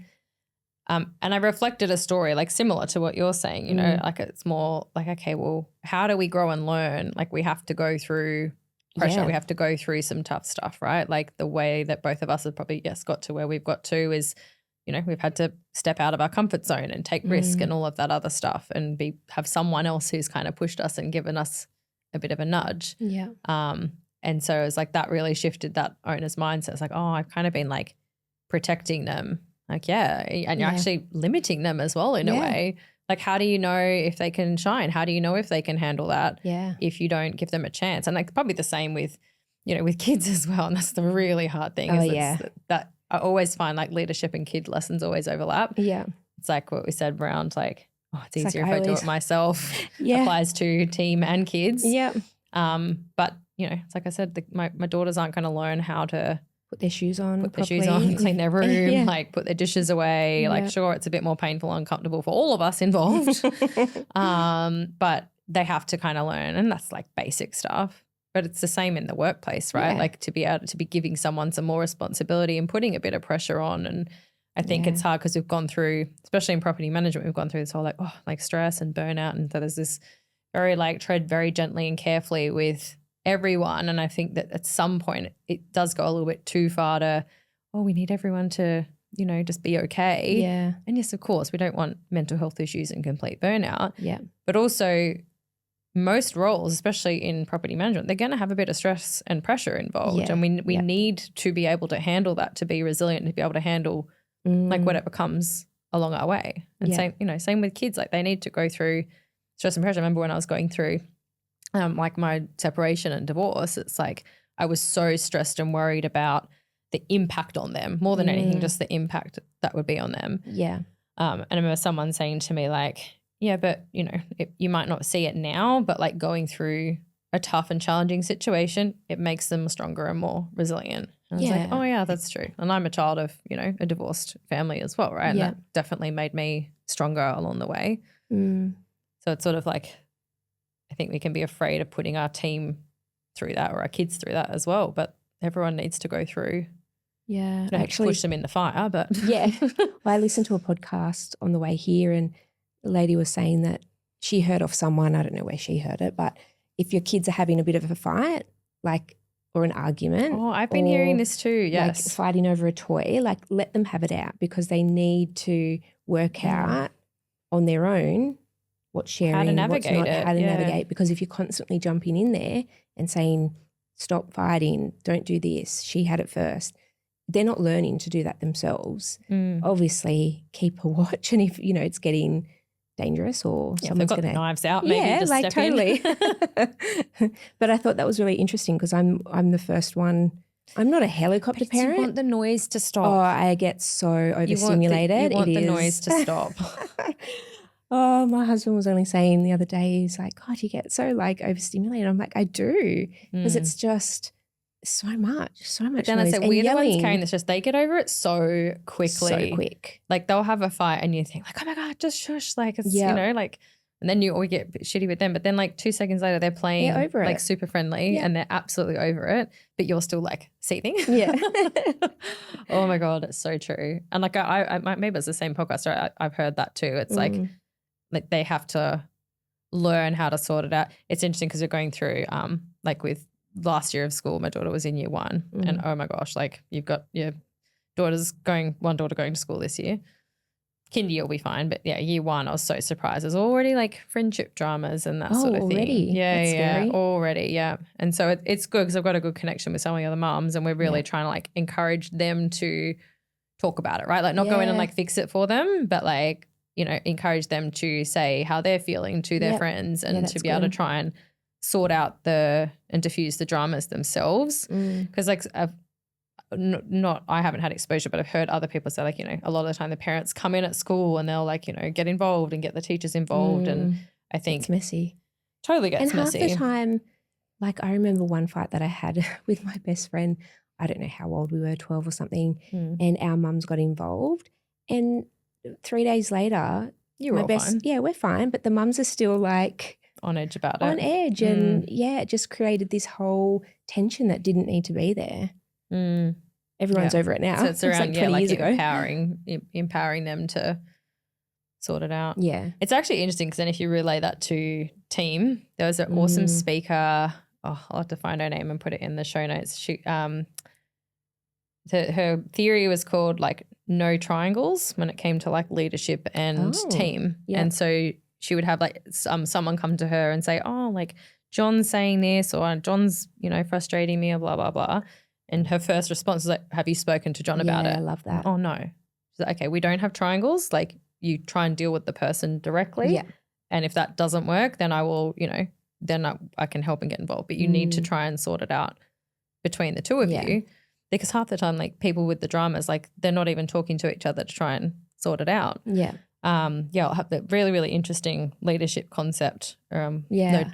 And I reflected a story like similar to what you're saying, you know, like it's more like, okay, well, how do we grow and learn? Like we have to go through pressure. Yeah. We have to go through some tough stuff, right? Like the way that both of us have probably, got to where we've got to is, you know, we've had to step out of our comfort zone and take risk and all of that other stuff and have someone else who's kind of pushed us and given us a bit of a nudge. Yeah. And so it's like that really shifted that owner's mindset. It's like, oh, I've kind of been like protecting them. Like, and you're actually limiting them as well in a way. Like, how do you know if they can shine? How do you know if they can handle that if you don't give them a chance? And like probably the same with, you know, with kids as well. And that's the really hard thing. That I always find like leadership and kid lessons always overlap. Yeah. It's like what we said around like, oh, it's easier if I do it myself. Applies to team and kids. Yeah. But, you know, it's like I said, my daughters aren't going to learn how to put their shoes on put their shoes on, clean their room, like put their dishes away. Like, sure, it's a bit more painful and uncomfortable for all of us involved. But they have to kind of learn, and that's like basic stuff. But it's the same in the workplace, right? Like to be able to be giving someone some more responsibility and putting a bit of pressure on. And I think it's hard because we've gone through, especially in property management, we've gone through this whole like stress and burnout. And so there's this very like tread very gently and carefully with everyone. And I think that at some point it does go a little bit too far to, we need everyone to, just be okay. Yeah. And yes, of course, we don't want mental health issues and complete burnout. Yeah. But also most roles, especially in property management, they're going to have a bit of stress and pressure involved. Yeah. And we need to be able to handle that, to be resilient, to be able to handle like whatever comes along our way. And same with kids, like they need to go through stress and pressure. I remember when I was going through like my separation and divorce, it's like I was so stressed and worried about the impact on them more than anything, just the impact that would be on them. Yeah. And I remember someone saying to me like, yeah, but you might not see it now, but like going through a tough and challenging situation, it makes them stronger and more resilient. And I was like, oh yeah, that's true. And I'm a child of, a divorced family as well, right? And that definitely made me stronger along the way. So it's sort of like, I think we can be afraid of putting our team through that or our kids through that as well. But everyone needs to go through. Yeah. Actually push them in the fire, but. Yeah. Well, I listened to a podcast on the way here, and the lady was saying that she heard of someone, I don't know where she heard it, but if your kids are having a bit of a fight, like, or an argument. Oh, I've been hearing this too, yes. Like fighting over a toy, like let them have it out, because they need to work out on their own what's sharing, how to navigate what's not, how to Yeah. navigate. Because if you're constantly jumping in there and saying, stop fighting, don't do this, she had it first, they're not learning to do that themselves. Obviously, keep a watch, and if, it's getting dangerous or someone's got going to knives out, maybe just like step totally. in. But I thought that was really interesting because I'm the first one. I'm not a helicopter parent. You want the noise to stop. Oh, I get so overstimulated. You want the noise to stop. Oh, my husband was only saying the other day, he's like, God, you get so like overstimulated. I'm like, I do, because it's just so much But then noise. I said, we're the ones carrying the stress. They get over it so quickly. So quick. Like they'll have a fight and you think like, oh my God, just shush. Like it's, like, and then you get a bit shitty with them. But then like 2 seconds later, they're playing over like it. super friendly and they're absolutely over it. But you're still like seething. Yeah. Oh my God, it's so true. And like I maybe it's the same podcast. Right? I've heard that too. It's like they have to learn how to sort it out. It's interesting because you're going through like with last year of school, my daughter was in year 1 and oh my gosh, like you've got your one daughter going to school this year. Kinder you'll be fine, but yeah, year 1 I was so surprised. There's already like friendship dramas and that sort of already? thing. Yeah, That's scary. already, yeah. And so it's good because I've got a good connection with some of the other mums and we're really trying to like encourage them to talk about it, right? Like not go in and like fix it for them, but like, encourage them to say how they're feeling to their friends and to be able to try and sort out and diffuse the dramas themselves. Because like I haven't had exposure, but I've heard other people say like, a lot of the time the parents come in at school and they'll like, get involved and get the teachers involved. And I think it's messy. Totally gets messy. And half the time, like I remember one fight that I had with my best friend. I don't know how old we were, 12 or something. And our mums got involved. And 3 days later, you were fine. Yeah, we're fine. But the mums are still like on edge about it. On edge. And it just created this whole tension that didn't need to be there. Everyone's over it now. So it's around, like 20 years ago. empowering them to sort it out. Yeah. It's actually interesting because then if you relay that to team, there was an awesome speaker. Oh, I'll have to find her name and put it in the show notes. She, her theory was called like no triangles when it came to like leadership and team. Yeah. And so she would have like someone come to her and say, oh, like John's saying this or John's, frustrating me or blah, blah, blah. And her first response was like, have you spoken to John about it? I love that. Oh, no. She's like, okay, we don't have triangles. Like you try and deal with the person directly. Yeah. And if that doesn't work, then I will, then I can help and get involved. But you need to try and sort it out between the two of you. Because half the time, like people with the dramas, like they're not even talking to each other to try and sort it out. Yeah. I'll have the really, really interesting leadership concept. I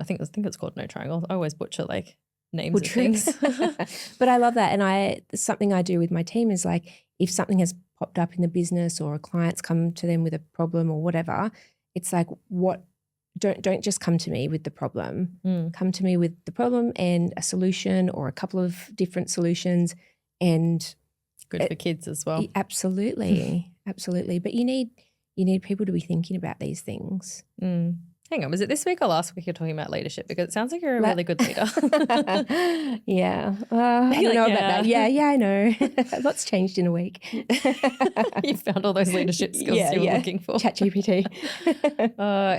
think it's called no triangles. I always butcher like names of things. But I love that. And something I do with my team is like, if something has popped up in the business or a client's come to them with a problem or whatever, it's like, don't just come to me with the problem. Come to me with the problem and a solution or a couple of different solutions. And good for kids as well. Absolutely. Absolutely. But you need people to be thinking about these things. Hang on, was it this week or last week you're talking about leadership? Because it sounds like you're a really good leader. Yeah. I don't know about that. Yeah, I know. Lots changed in a week. You found all those leadership skills you were looking for. ChatGPT.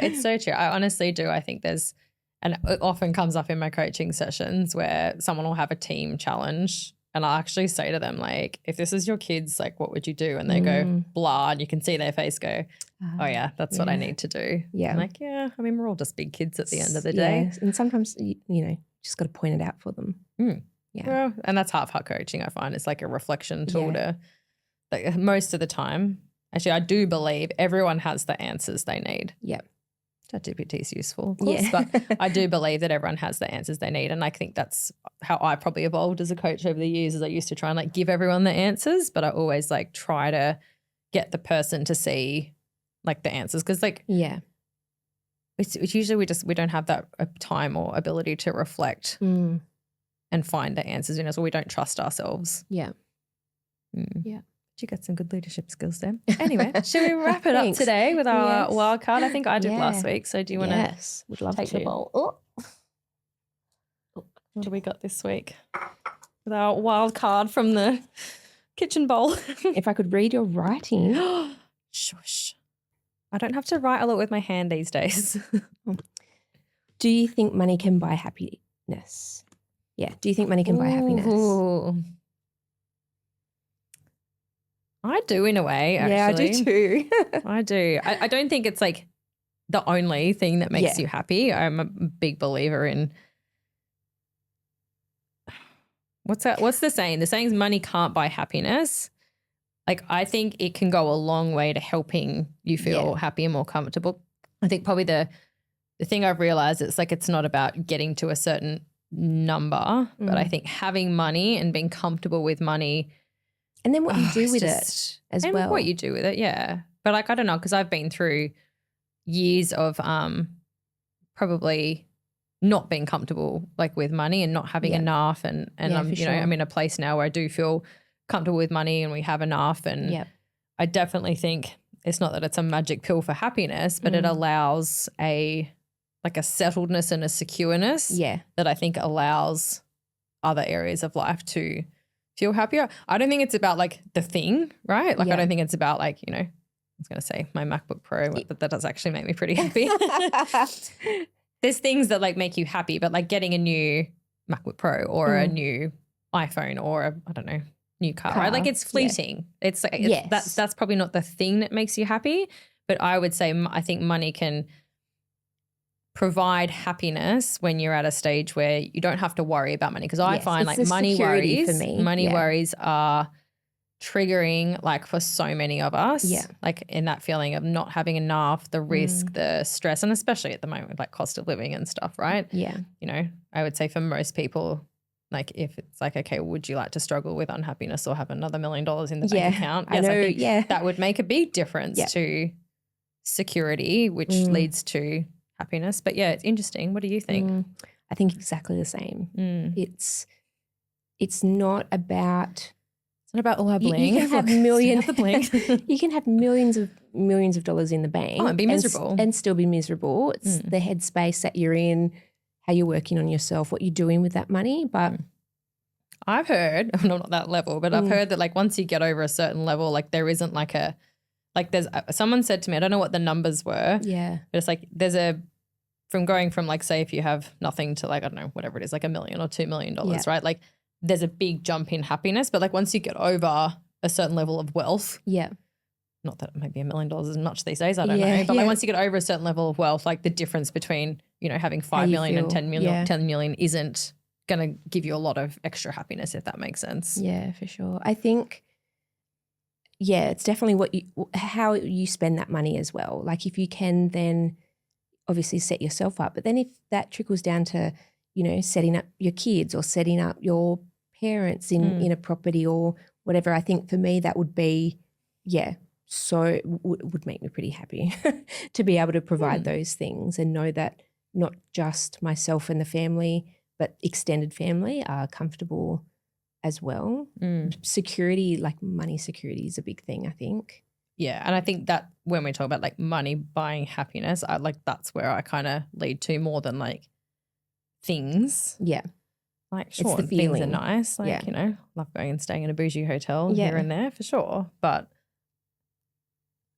It's so true. I honestly do. I think and it often comes up in my coaching sessions where someone will have a team challenge and I'll actually say to them, like, if this is your kids, like, what would you do? And they go, blah, and you can see their face go, oh, yeah, that's what I need to do. Yeah. I'm like, yeah, I mean, we're all just big kids at the end of the day. And sometimes, just got to point it out for them. Yeah. Well, and that's half hard coaching, I find. It's like a reflection tool to, like, most of the time. Actually, I do believe everyone has the answers they need. Yep. ChatGPT is useful, of course, but I do believe that everyone has the answers they need. And I think that's how I probably evolved as a coach over the years, is I used to try and like give everyone the answers, but I always like try to get the person to see like the answers. Cause like, it's usually we don't have that time or ability to reflect and find the answers in us, or we don't trust ourselves. Yeah. Yeah. You got some good leadership skills there. Anyway, should we wrap it up today with our wild card? I think I did last week. So do you want to would love take to. the bowl? Oh. What do we got this week? With our wild card from the kitchen bowl. If I could read your writing. Shush. I don't have to write a lot with my hand these days. Do you think money can buy happiness? Yeah. Do you think money can buy happiness? I do in a way, actually. Yeah, I do too. I do. I don't think it's like the only thing that makes you happy. I'm a big believer in what's the saying? The saying's money can't buy happiness. Like, I think it can go a long way to helping you feel happy and more comfortable. I think probably the thing I've realized is like, it's not about getting to a certain number, but I think having money and being comfortable with money. And then what you do with it as well. And what you do with it, yeah. But like, I don't know, because I've been through years of probably not being comfortable like with money and not having enough. And I'm, I'm in a place now where I do feel comfortable with money and we have enough. And I definitely think it's not that it's a magic pill for happiness, but it allows a settledness and a secureness that I think allows other areas of life to feel happier. I don't think it's about like the thing, right? Like I don't think it's about like, I was going to say my MacBook Pro, but that does actually make me pretty happy. There's things that like make you happy, but like getting a new MacBook Pro or a new iPhone or I don't know, new car, right? Like it's fleeting. It's like, that's probably not the thing that makes you happy, but I would say I think money can provide happiness when you're at a stage where you don't have to worry about money. Because I find like money worries are triggering like for so many of us. Yeah. Like in that feeling of not having enough, the risk, the stress, and especially at the moment with like cost of living and stuff, right? Yeah. I would say for most people, like if it's like, okay, would you like to struggle with unhappiness or have another $1 million in the bank account? Yes, I think that would make a big difference to security, which leads to happiness. But yeah, it's interesting. What do you think? I think exactly the same. It's not about all our bling. You can have you can have millions of dollars in the bank and be miserable and still be miserable. It's the headspace that you're in, how you're working on yourself, what you're doing with that money. But I've heard, not at that level, but I've heard that like once you get over a certain level, like there isn't like there's someone said to me, I don't know what the numbers were. Yeah. But it's like from going from like, say if you have nothing to like, I don't know, whatever it is, like $1 million or $2 million, right? Like there's a big jump in happiness, but like once you get over a certain level of wealth. Yeah. Not that maybe $1 million is much these days, I don't know. But like once you get over a certain level of wealth, like the difference between, having 5 million and 10 million isn't going to give you a lot of extra happiness, if that makes sense. Yeah, for sure. I think, it's definitely how you spend that money as well. Like if you can then obviously set yourself up, but then if that trickles down to, setting up your kids or setting up your parents in a property or whatever. I think for me that would be, so would make me pretty happy to be able to provide those things and know that not just myself and the family, but extended family are comfortable as well. Security, like money security is a big thing, I think. Yeah, and I think that when we talk about like money buying happiness, that's where I kind of lead to more than like things. Yeah. Like, sure, it's the feeling. Things are nice. Like, love going and staying in a bougie hotel here and there for sure. But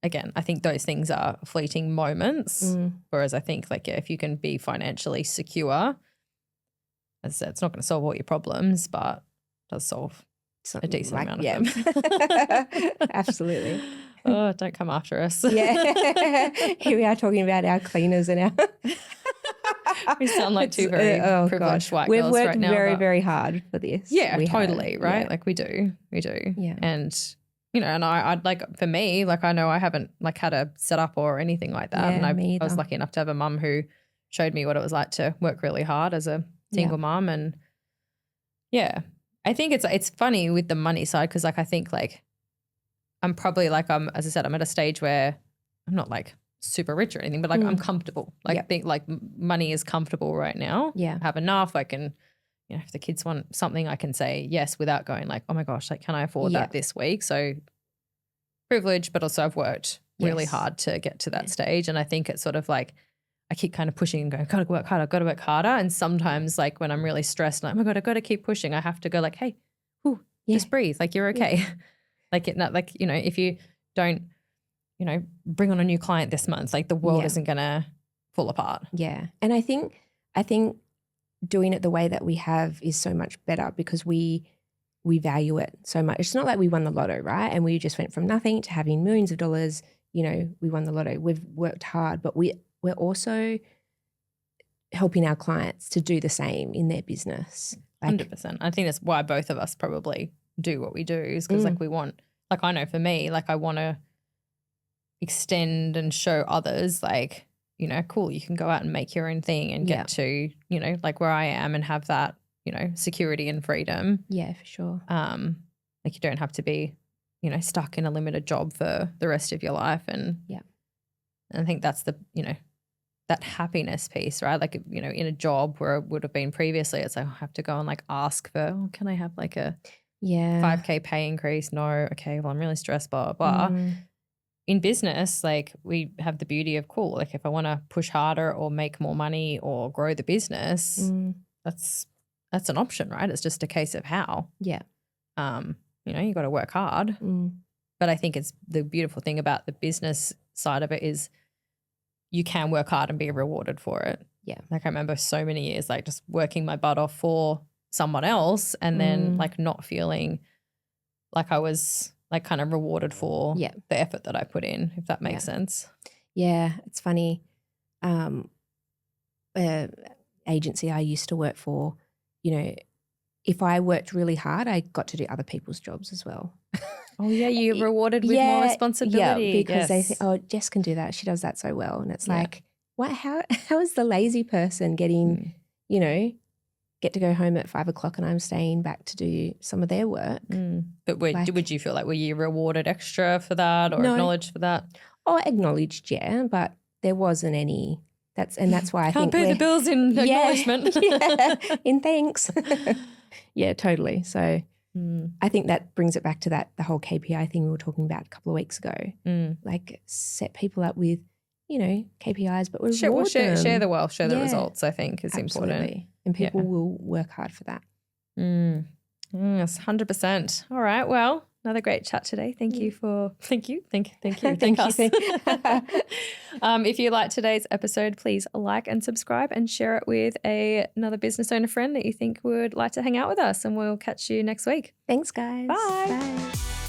again, I think those things are fleeting moments. Whereas I think like, if you can be financially secure, as I said, it's not going to solve all your problems, but it does solve a decent amount of them. Absolutely. Oh, don't come after us. Yeah. Here we are talking about our cleaners and our we sound like two very privileged white We've girls worked right now. very, very hard for this. Yeah, totally, right? Yeah. Like we do. Yeah. And, and I'd like, for me, like I know I haven't like had a setup or anything like that. Yeah, and I was lucky enough to have a mum who showed me what it was like to work really hard as a single mum. And I think it's funny with the money side because like I think like I'm probably like as I said, I'm at a stage where I'm not like super rich or anything, but like I'm comfortable. Like I think like money is comfortable right now. Yeah. I have enough. I can, if the kids want something, I can say yes without going like, oh my gosh, like can I afford that this week? So privileged, but also I've worked really hard to get to that stage. And I think it's sort of like I keep kind of pushing and going, gotta work harder, gotta work harder. And sometimes like when I'm really stressed, like, oh my God, I gotta keep pushing. I have to go like, hey, just breathe. Like you're okay. Yeah. Like it not like, if you don't, bring on a new client this month, like the world isn't gonna fall apart. Yeah. And I think doing it the way that we have is so much better because we value it so much. It's not like we won the lotto, right? And we just went from nothing to having millions of dollars, we won the lotto. We've worked hard, but we're also helping our clients to do the same in their business. 100%. I think that's why both of us probably do what we do is because like we want, like I know for me, like I want to extend and show others like, cool, you can go out and make your own thing and get to, like where I am and have that, security and freedom. Yeah, for sure. Like you don't have to be, stuck in a limited job for the rest of your life. And I think that's the, that happiness piece, right? Like, in a job where it would have been previously, it's like, I have to go and like ask for, can I have like a 5K pay increase? No. Okay. Well, I'm really stressed, blah, blah, blah. In business, like we have the beauty of cool. Like if I want to push harder or make more money or grow the business, that's an option, right? It's just a case of how. Yeah. You got to work hard. But I think it's the beautiful thing about the business side of it is you can work hard and be rewarded for it. Yeah. Like I remember so many years like just working my butt off for someone else and then like not feeling like I was like kind of rewarded for the effort that I put in, if that makes sense. Yeah, it's funny. Agency I used to work for, if I worked really hard, I got to do other people's jobs as well. Oh yeah, you're rewarded with more responsibility. Yeah, because they think, oh, Jess can do that. She does that so well. And it's like, what? How is the lazy person getting, get to go home at 5 o'clock and I'm staying back to do some of their work? But would you feel like, were you rewarded extra for that or acknowledged for that? Oh, acknowledged, yeah, but there wasn't any. That's why I can't think pay the bills in acknowledgement. In thanks. Yeah, totally. So I think that brings it back to the whole KPI thing we were talking about a couple of weeks ago. Like set people up with, KPIs, but reward them. Share the wealth, share the results, I think is important. And people will work hard for that. Yes, 100%. All right. Well, another great chat today. Thank you. Thank you. If you like today's episode, please like and subscribe and share it with another business owner friend that you think would like to hang out with us. And we'll catch you next week. Thanks, guys. Bye. Bye.